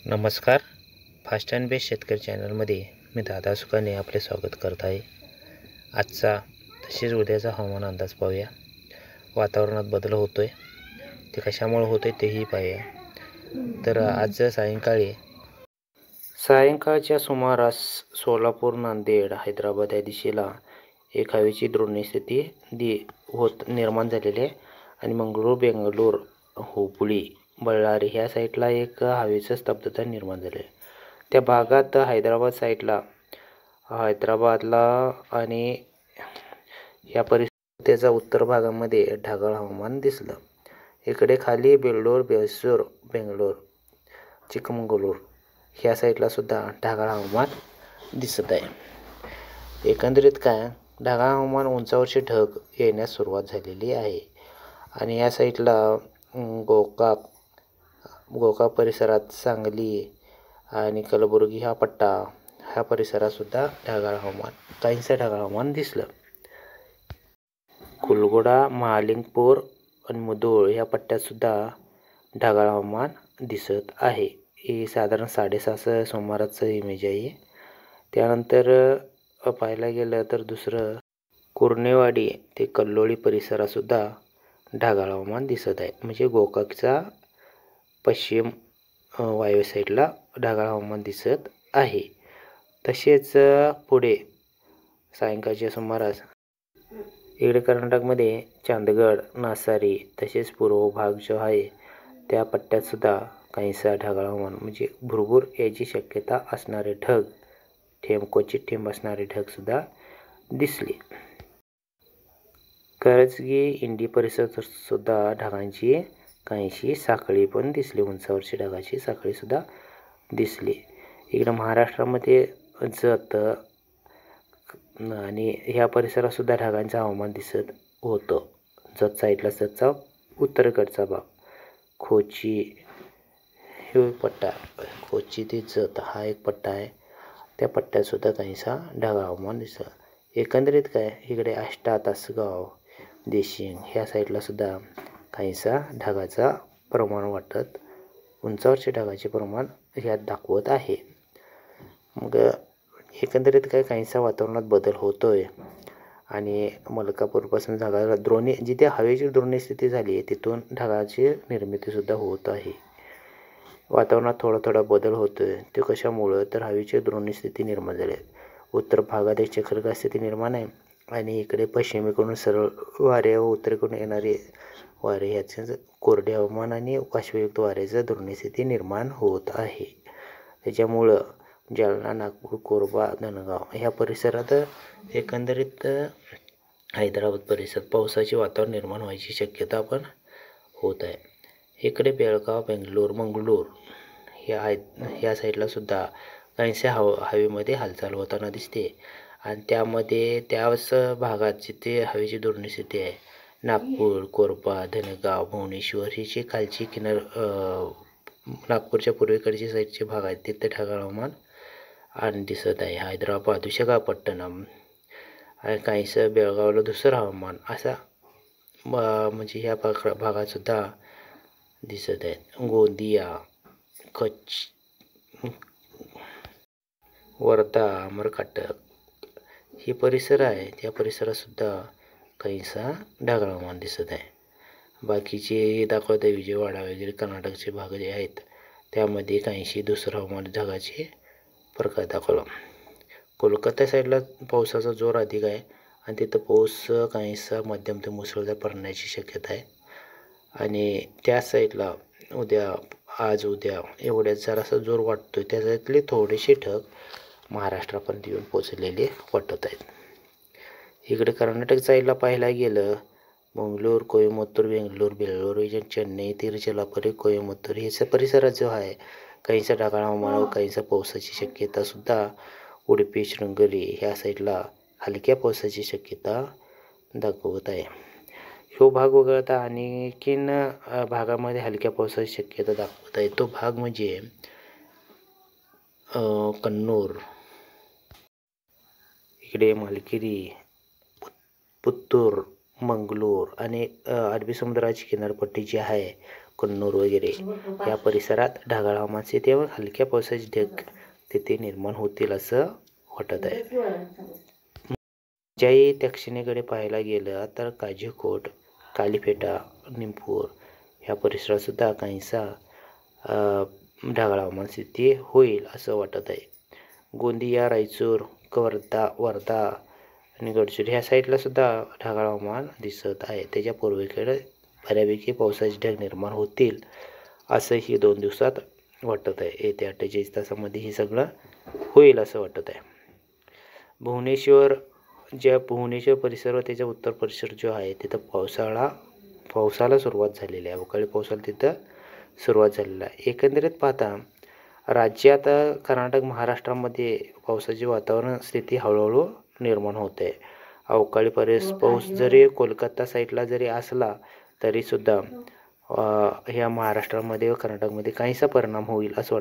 नमस्कार. Fast and best शेतकरी चॅनलमध्ये मी दादा सुकाने आपले स्वागत करत आहे. आजचा तसेच उद्याचा हवामान अंदाज पाहूया. वातावरणात बदल होतोय, ते कशामुळे होतोय तेही पाहूया. तर आज सायंकाळच्या सुमारास सोलापूर, नांदेड, हैदराबाद या दिशेला एक हवेची द्रोणस्थिती निर्माण झालेली आहे आणि मंगळूर, बेंगळूर, हुबळी, बळ्ळारी ह्या साईडला एक हवेचं स्तब्धता निर्माण झाली आहे. त्या भागात हैदराबादला आणि या परिसराच्या उत्तर भागामध्ये ढगाळ हवामान दिसलं. इकडे खाली बेल्लोर, मैसूर, बेंगळूर, चिकमंगळूर ह्या साईडला सुद्धा ढगाळ हवामान दिसत आहे. एकंदरीत ढगाळ हवामान उंचावरचे ढग येण्यास सुरुवात झालेली आहे आणि या साईडला गोकाक परिसरात, सांगली आणि कलबुर्गी ह्या परिसरात सुद्धा काहींचं ढगाळ हवामान दिसलं. कुलगोडा, महालिंगपूर आणि मुधोळ ह्या पट्ट्यात सुद्धा ढगाळ हवामान दिसत आहे. ही साधारण 6:30 सुमाराचं इमेज आहे. त्यानंतर पाहायला गेलं तर दुसरं कुर्नेवाडी ते कल्लोळी परिसरात सुद्धा ढगाळ हवामान दिसत आहे. म्हणजे गोकाकचा पश्चिम वायव्य साईडला ढगाळ हवामान दिसत आहे. तसेच पुढे सायंकाळच्या सुमारास इकडे कर्नाटकमध्ये चांदगड, नासारी तसेच पूर्व भाग जो आहे त्या पट्ट्यात सुद्धा काहीसा ढगाळ हवामान म्हणजे भुरभुर याची शक्यता असणारे क्वचित ठेंब असणारे ढग सुद्धा दिसले. करजगी, इंडी परिसरात सुद्धा ढगांची काहीशी साखळी पण दिसली. उंचावरची ढगाची साखळी सुद्धा दिसली. इकडं महाराष्ट्रामध्ये जत आणि ह्या परिसरात सुद्धा ढगांचं हवामान दिसत होतं. जतचा उत्तरेकडचा भाग, खोची हे पट्टा, खोची ते जत हा एक पट्टा आहे. त्या पट्ट्यात सुद्धा काहीसा ढगाळ हवामान दिसतं. एकंदरीत इकडे आष्टा, तासगाव, देशिंग ह्या साईडला सुद्धा काहीसा ढगाचा प्रमाण वाटत, उंचावरचे ढगाचे प्रमाण ह्यात दाखवत आहे. मग एकंदरीत काहीसा वातावरणात बदल होतोय आणि मलकापूरपासून जिथे हवेची द्रोणस्थिती झाली आहे तिथून ढगाची निर्मिती सुद्धा होत आहे. वातावरणात थोडा बदल होतोय. ते कशामुळं तर हवेची द्रोणस्थिती निर्माण झाली आहे. उत्तर भागात एक चक्राकार स्थिती निर्माण आहे आणि इकडे पश्चिमेकडून सरळ वारे व उत्तरेकडून येणारे वारे ह्याचं कोरडे हवामान आणि वाष्पयुक्त वाऱ्याचं द्रोणस्थिती निर्माण होत आहे. त्याच्यामुळं जालना, नागपूर, कोरबा, धनगाव ह्या परिसरात एकंदरीत हैदराबाद परिसरात पावसाचे वातावरण निर्माण व्हायची शक्यता पण होत आहे. इकडे बेळगाव, बेंगळूर, मंगळूर ह्या साईडला सुद्धा काहीशा हवेमध्ये हालचाल होताना दिसते आणि त्याच भागात जिथे हवेची द्रोणस्थिती आहे नागपूर, कोरबा, धनगाव, भुवनेश्वर ही खालची नागपूरच्या पूर्वेकडची साईडचे भाग आहेत तिथे ढगाळ हवामान दिसत आहे. हैदराबाद, विशाखापट्टणम काहीसं बेळगावला धुसर हवामान असा म्हणजे ह्या भागात सुद्धा दिसत आहेत. गोंदिया, कच्छ, वर्धा, अमरकाटक ही परिसर आहे. त्या परिसरात सुद्धा काहीसा ढगाळ हवामान दिसत आहे. बाकीचे दाखवत आहे विजयवाडा वगैरे कर्नाटकचे भाग जे आहेत त्यामध्ये काहीशी दुसरं हवामान ढगाचे प्रकार दाखवला. कोलकाता साईडला पावसाचा जोर अधिक आहे आणि तिथं पाऊस काहीसा मध्यम ते मुसळधार पडण्याची शक्यता आहे आणि त्या साईडला आज उद्या एवढ्यात जरासा जोर वाटतोय. त्याच्यातले थोडेसे ढग महाराष्ट्रापर्यंत येऊन पोचलेले वाटत आहेत. इकडे कर्नाटक साईडला पाहायला गेलं मंगळूर, कोयमुत्तूर, बेंगळूर, चेन्नई, तिरुचिरापल्ली, कोयमुत्तूर ह्याचा परिसरात जो आहे काहीसा ढगाळ हवामान व काहीसा पावसाची शक्यता सुद्धा उडुपी, शृंगेरी ह्या साईडला हलक्या पावसाची शक्यता दाखवत आहे. ह्यो भाग वगळता आणखीन भागामध्ये हलक्या पावसाची शक्यता दाखवत आहे. तो भाग म्हणजे कन्नूर, इकडे मालकिरी, पुत्तूर, मंगळूर आणि अरबी समुद्राची किनारपट्टी जी आहे कन्नूर वगैरे या परिसरात ढगाळ हवामान स्थिती व हलक्या पावसाचे ढग तिथे निर्माण होतील असं वाटत आहे. ज्याही दक्षिणेकडे पाहायला गेलं तर काजीकोट, कालीफेटा, निमपूर ह्या परिसरात सुद्धा काहीसा ढगाळ हवामान स्थिती होईल असं वाटत आहे. गोंदिया, रायचूर, वर्धा आणि गडचिरोली ह्या साईडला सुद्धा ढगाळ हवामान दिसत आहे. त्याच्या पूर्वेकडे बऱ्यापैकी पावसाचे ढग निर्माण होतील असंही 2 दिवसात वाटत आहे. येत्या 48 तासामध्ये हे सगळं होईल असं वाटत आहे. भुवनेश्वर परिसर व त्याच्या उत्तर परिसर जो आहे तिथं पावसाला सुरुवात झालेली आहे. अवकाळी पावसाला तिथं सुरुवात झालेली आहे. एकंदरीत पाहता राज्यात कर्नाटक, महाराष्ट्रामध्ये पावसाची वातावरण स्थिती हळूहळू निर्माण होते. अवकाळी पाऊस जरी कोलकाता साईडला जरी असला तरी सुद्धा ह्या महाराष्ट्रामध्ये व कर्नाटकमध्ये काहीसा परिणाम होईल असं वाटतं.